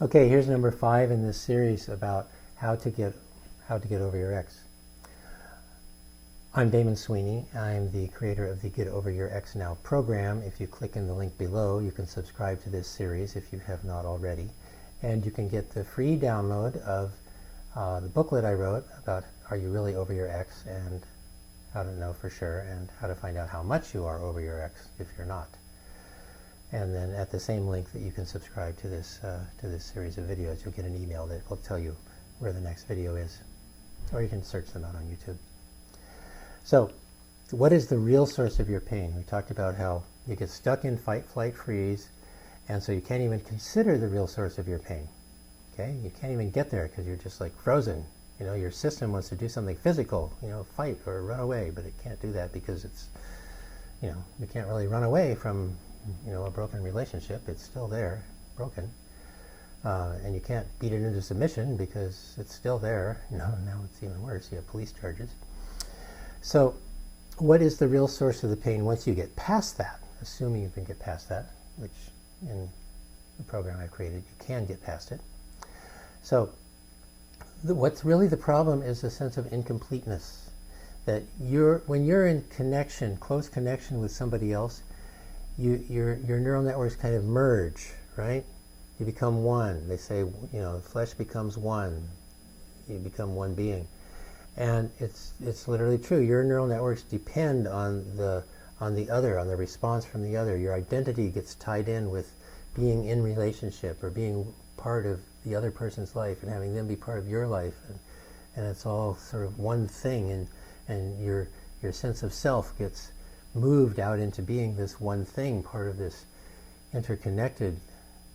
Okay, here's number 5 in this series about how to get over your ex. I'm Damon Sweeney. I'm the creator of the Get Over Your Ex Now program. If you click in the link below, you can subscribe to this series if you have not already. And you can get the free download of the booklet I wrote about Are You Really Over Your Ex, and how to know for sure, and how to find out how much you are over your ex if you're not. And then at the same link that you can subscribe to this series of videos, you'll get an email that will tell you where the next video is. Or you can search them out on YouTube. So, what is the real source of your pain? We talked about how you get stuck in fight, flight, freeze, and so you can't even consider the real source of your pain. Okay? You can't even get there because you're just like frozen. You know, your system wants to do something physical, fight or run away, but it can't do that because it's, you can't really run away from, a broken relationship. It's still there, broken. And you can't beat it into submission because it's still there. Now it's even worse. You have police charges. So what is the real source of the pain once you get past that? Assuming you can get past that, which in the program I created, you can get past it. So what's really the problem is a sense of incompleteness. That when you're in connection, close connection with somebody else, your neural networks kind of merge, right? You become one. They say, flesh becomes one. You become one being. And it's literally true. Your neural networks depend on the other, on the response from the other. Your identity gets tied in with being in relationship or being part of the other person's life and having them be part of your life. And it's all sort of one thing, and your sense of self gets moved out into being this one thing, part of this interconnected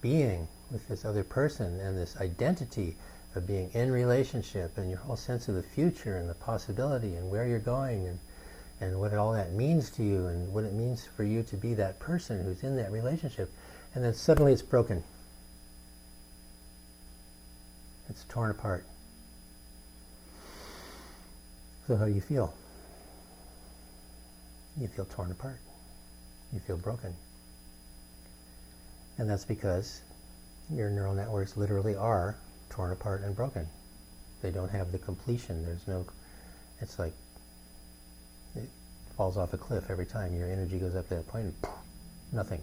being with this other person, and this identity of being in relationship, and your whole sense of the future and the possibility and where you're going and what all that means to you and what it means for you to be that person who's in that relationship. And then suddenly it's broken. It's torn apart. So how do you feel? You feel torn apart. You feel broken. And that's because your neural networks literally are torn apart and broken. They don't have the completion. It's like it falls off a cliff every time. Your energy goes up to that point and poof, nothing.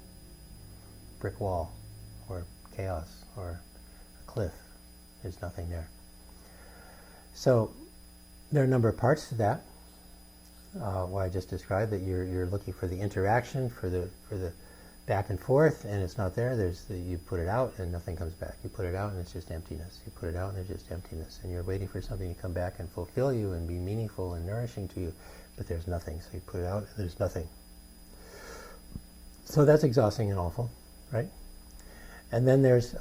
Brick wall, or chaos, or a cliff. There's nothing there. So there are a number of parts to that. What I just described, that you're looking for the interaction, for the back and forth, and it's not there. You put it out and nothing comes back. You put it out and it's just emptiness. You put it out and it's just emptiness. And you're waiting for something to come back and fulfill you and be meaningful and nourishing to you, but there's nothing. So you put it out and there's nothing. So that's exhausting and awful, right? And then there's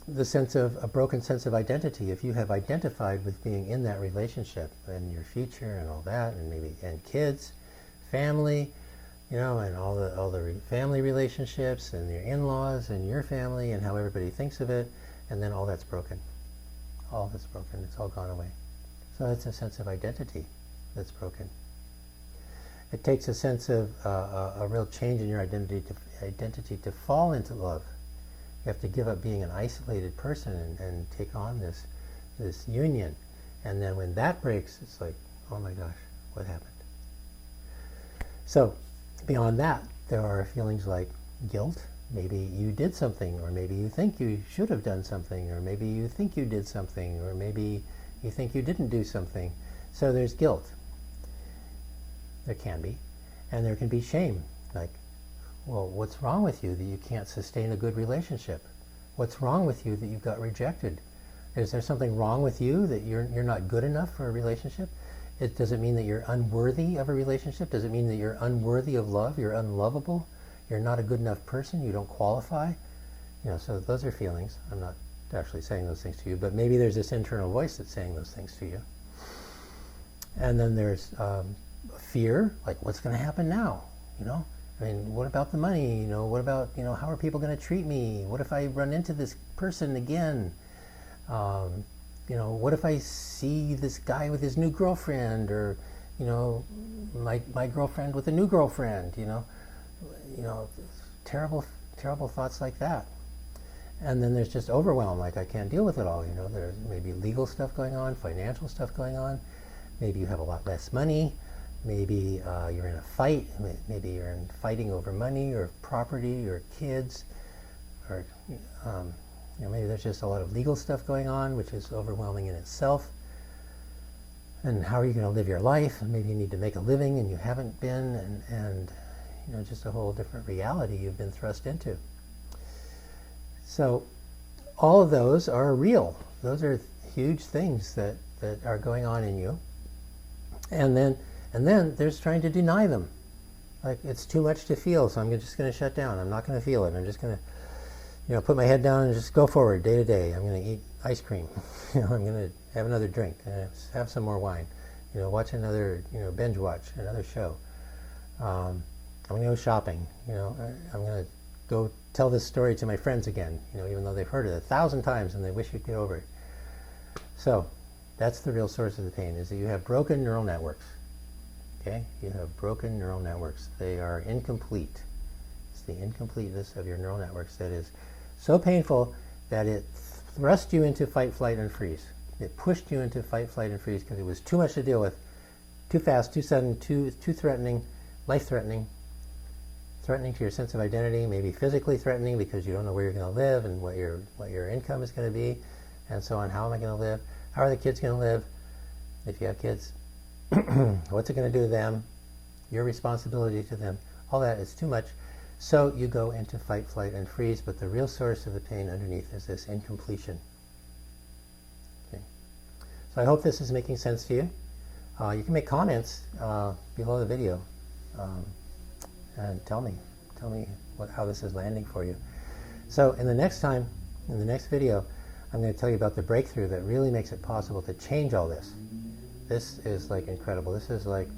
the sense of a broken sense of identity. If you have identified with being in that relationship and your future and all that, and kids, family, and all the family relationships and your in-laws and your family and how everybody thinks of it, and then all that's broken. All that's broken. It's all gone away. So it's a sense of identity that's broken. It takes a sense of a real change in your identity to fall into love. You have to give up being an isolated person and take on this union. And then when that breaks, it's like, oh my gosh, what happened? So beyond that, there are feelings like guilt. Maybe you did something, or maybe you think you should have done something, or maybe you think you did something, or maybe you think you didn't do something. So there's guilt. There can be. And there can be shame. Like, well, what's wrong with you that you can't sustain a good relationship? What's wrong with you that you got rejected? Is there something wrong with you that you're not good enough for a relationship? Does it mean that you're unworthy of a relationship? Does it mean that you're unworthy of love? You're unlovable? You're not a good enough person? You don't qualify? So those are feelings. I'm not actually saying those things to you, but maybe there's this internal voice that's saying those things to you. And then there's fear, like what's going to happen now? What about the money? What about, how are people going to treat me? What if I run into this person again? What if I see this guy with his new girlfriend, or, my girlfriend with a new girlfriend, terrible thoughts like that. And then there's just overwhelm, like I can't deal with it all. There's maybe legal stuff going on, financial stuff going on. Maybe you have a lot less money. Maybe you're in a fight. Maybe you're fighting over money or property or kids. Or maybe there's just a lot of legal stuff going on, which is overwhelming in itself. And how are you going to live your life? And maybe you need to make a living and you haven't been, and just a whole different reality you've been thrust into. So all of those are real. Those are huge things that are going on in you. And then there's trying to deny them. Like, it's too much to feel, so I'm just going to shut down. I'm not going to feel it. I'm just going to put my head down and just go forward day to day. I'm going to eat ice cream. I'm going to have another drink. Have some more wine. Watch another, binge watch another show. I'm going to go shopping. I'm going to go tell this story to my friends again, even though they've heard it 1,000 times and they wish you'd get over it. So that's the real source of the pain, is that you have broken neural networks. Okay? You have broken neural networks. They are incomplete. It's the incompleteness of your neural networks that is so painful that it thrust you into fight, flight, and freeze. It pushed you into fight, flight, and freeze because it was too much to deal with, too fast, too sudden, too threatening, life-threatening, threatening to your sense of identity, maybe physically threatening because you don't know where you're going to live and what your income is going to be, and so on. How am I going to live? How are the kids going to live? If you have kids, what's it going to do to them? Your responsibility to them. All that is too much. So you go into fight, flight, and freeze, but the real source of the pain underneath is this incompletion. Okay. So I hope this is making sense to you. You can make comments below the video and tell me how this is landing for you. So in the next video, I'm going to tell you about the breakthrough that really makes it possible to change all this. This is like incredible. This is like,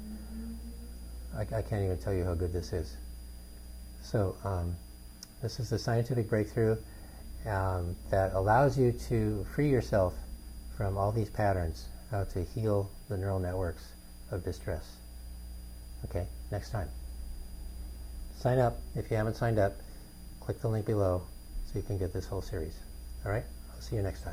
I can't even tell you how good this is. So this is the scientific breakthrough that allows you to free yourself from all these patterns, how to heal the neural networks of distress. Okay, next time. Sign up if you haven't signed up. Click the link below so you can get this whole series. All right? I'll see you next time.